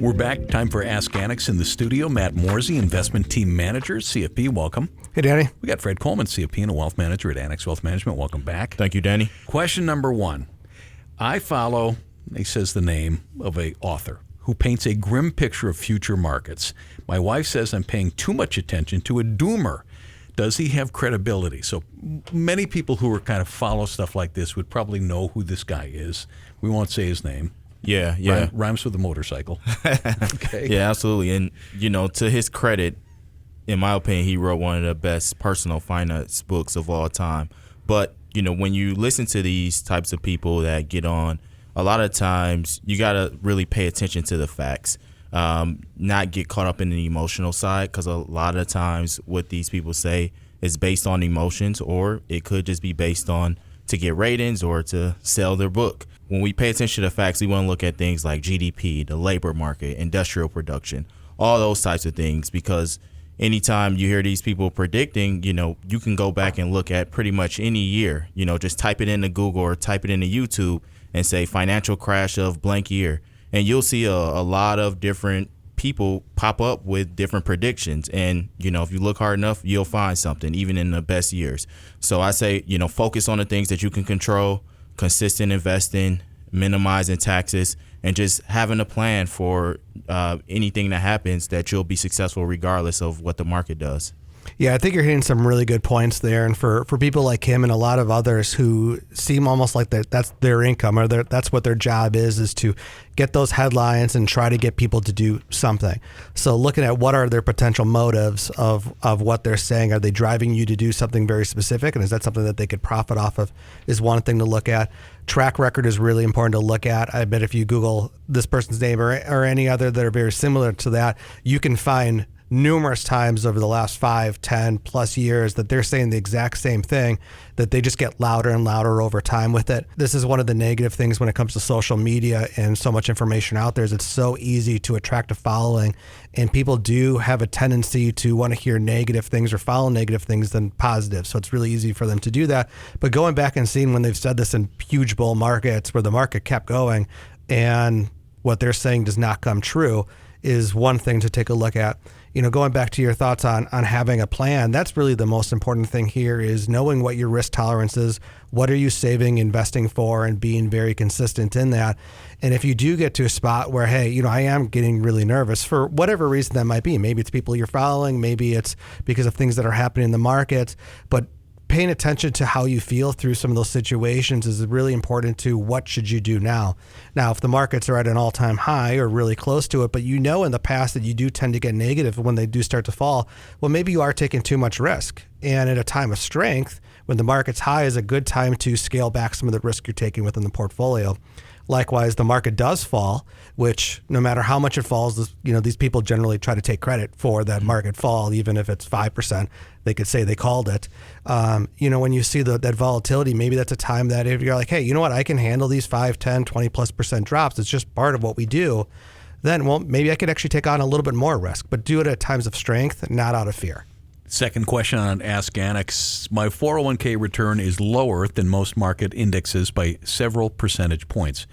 We're back. Time for Ask Annex in the studio. Matt Morzy, investment team manager, CFP. Welcome. Hey, Danny. We got Fred Coleman, CFP and a wealth manager at Annex Wealth Management. Welcome back. Thank you, Danny. Question number one. I follow, he says the name of an author who paints a grim picture of future markets. My wife says I'm paying too much attention to a doomer. Does he have credibility? So many people who are kind of follow stuff like this would probably know who this guy is. We won't say his name. Yeah. Rhymes with a motorcycle. Okay. Yeah, absolutely. And, to his credit, in my opinion, he wrote one of the best personal finance books of all time. But, when you listen to these types of people that get on, a lot of times you got to really pay attention to the facts, not get caught up in the emotional side, because a lot of times what these people say is based on emotions, or it could just be based on to get ratings or to sell their book. When we pay attention to the facts, we want to look at things like GDP, the labor market, industrial production, all those types of things, because anytime you hear these people predicting, you can go back and look at pretty much any year, just type it into Google or type it into YouTube and say financial crash of blank year. And you'll see a lot of different people pop up with different predictions. And, if you look hard enough, you'll find something, even in the best years. So I say, focus on the things that you can control, consistent investing, minimizing taxes, and just having a plan for anything that happens, that you'll be successful regardless of what the market does. Yeah, I think you're hitting some really good points there. And for people like him and a lot of others who seem almost like that's their income, or that's what their job is to get those headlines and try to get people to do something. So looking at what are their potential motives of what they're saying. Are they driving you to do something very specific? And is that something that they could profit off of, is one thing to look at. Track record is really important to look at. I bet if you Google this person's name or any other that are very similar to that, you can find numerous times over the last 5, 10 plus years that they're saying the exact same thing, that they just get louder and louder over time with it. This is one of the negative things when it comes to social media and so much information out there, is it's so easy to attract a following, and people do have a tendency to want to hear negative things or follow negative things than positive. So it's really easy for them to do that. But going back and seeing when they've said this in huge bull markets where the market kept going and what they're saying does not come true is one thing to take a look at. Going back to your thoughts on having a plan, that's really the most important thing here, is knowing what your risk tolerance is, what are you saving, investing for, and being very consistent in that. And if you do get to a spot where, hey, I am getting really nervous for whatever reason that might be, maybe it's people you're following, maybe it's because of things that are happening in the markets, but paying attention to how you feel through some of those situations is really important to what should you do now. Now, if the markets are at an all-time high or really close to it, but in the past that you do tend to get negative when they do start to fall, well, maybe you are taking too much risk. And at a time of strength, when the market's high, is a good time to scale back some of the risk you're taking within the portfolio. Likewise, the market does fall, which no matter how much it falls, these people generally try to take credit for that market fall, even if it's 5%. They could say they called it. When you see that volatility, maybe that's a time that if you're like, hey, you know what, I can handle these 5, 10, 20+% drops. It's just part of what we do. Then, well, maybe I could actually take on a little bit more risk, but do it at times of strength, not out of fear. Second question on Ask Annex. My 401k return is lower than most market indexes by several percentage points.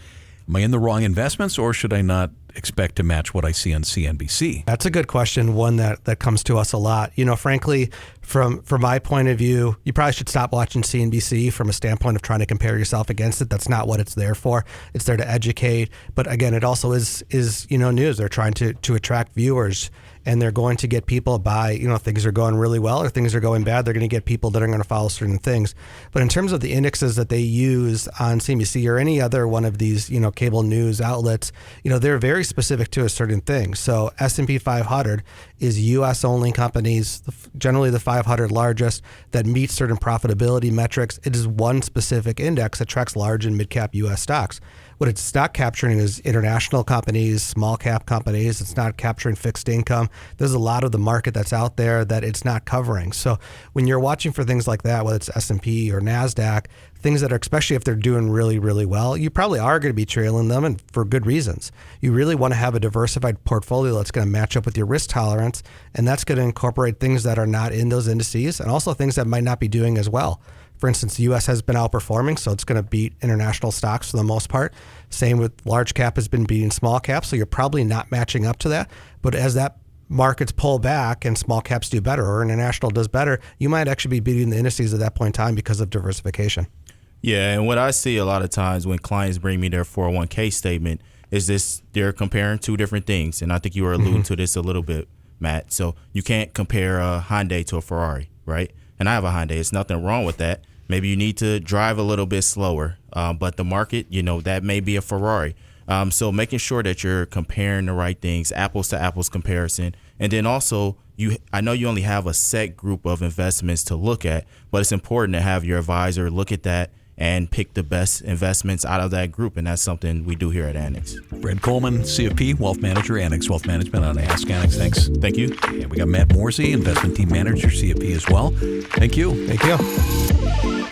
Am I in the wrong investments, or should I not expect to match what I see on CNBC? That's a good question, one that comes to us a lot. Frankly, from my point of view, you probably should stop watching CNBC from a standpoint of trying to compare yourself against it. That's not what it's there for. It's there to educate. But again, it also is news. They're trying to attract viewers, and they're going to get people by, things are going really well or things are going bad. They're going to get people that are going to follow certain things. But in terms of the indexes that they use on CNBC or any other one of these, cable news outlets, they're very specific to a certain thing. So S&P 500 is U.S. only companies, generally the 500 largest, that meet certain profitability metrics. It is one specific index that tracks large and mid-cap U.S. stocks. What it's not capturing is international companies, small cap companies. It's not capturing fixed income. There's a lot of the market that's out there that it's not covering. So when you're watching for things like that, whether it's S&P or NASDAQ, things that are, especially if they're doing really, really well, you probably are going to be trailing them, and for good reasons. You really want to have a diversified portfolio that's going to match up with your risk tolerance, and that's going to incorporate things that are not in those indices and also things that might not be doing as well. For instance, the U.S. has been outperforming, so it's going to beat international stocks for the most part. Same with large cap has been beating small cap, so you're probably not matching up to that. But as that markets pull back and small caps do better or international does better, you might actually be beating the indices at that point in time because of diversification. Yeah, and what I see a lot of times when clients bring me their 401k statement is this: they're comparing two different things. And I think you were alluding to this a little bit, Matt. So you can't compare a Hyundai to a Ferrari, right? And I have a Hyundai. There's nothing wrong with that. Maybe you need to drive a little bit slower, but the market, that may be a Ferrari. So making sure that you're comparing the right things, apples to apples comparison. And then also, I know you only have a set group of investments to look at, but it's important to have your advisor look at that and pick the best investments out of that group. And that's something we do here at Annex. Fred Coleman, CFP, Wealth Manager, Annex Wealth Management on Ask Annex. Thanks. Thank you. And we got Matt Morzy, Investment Team Manager, CFP as well. Thank you. Thank you.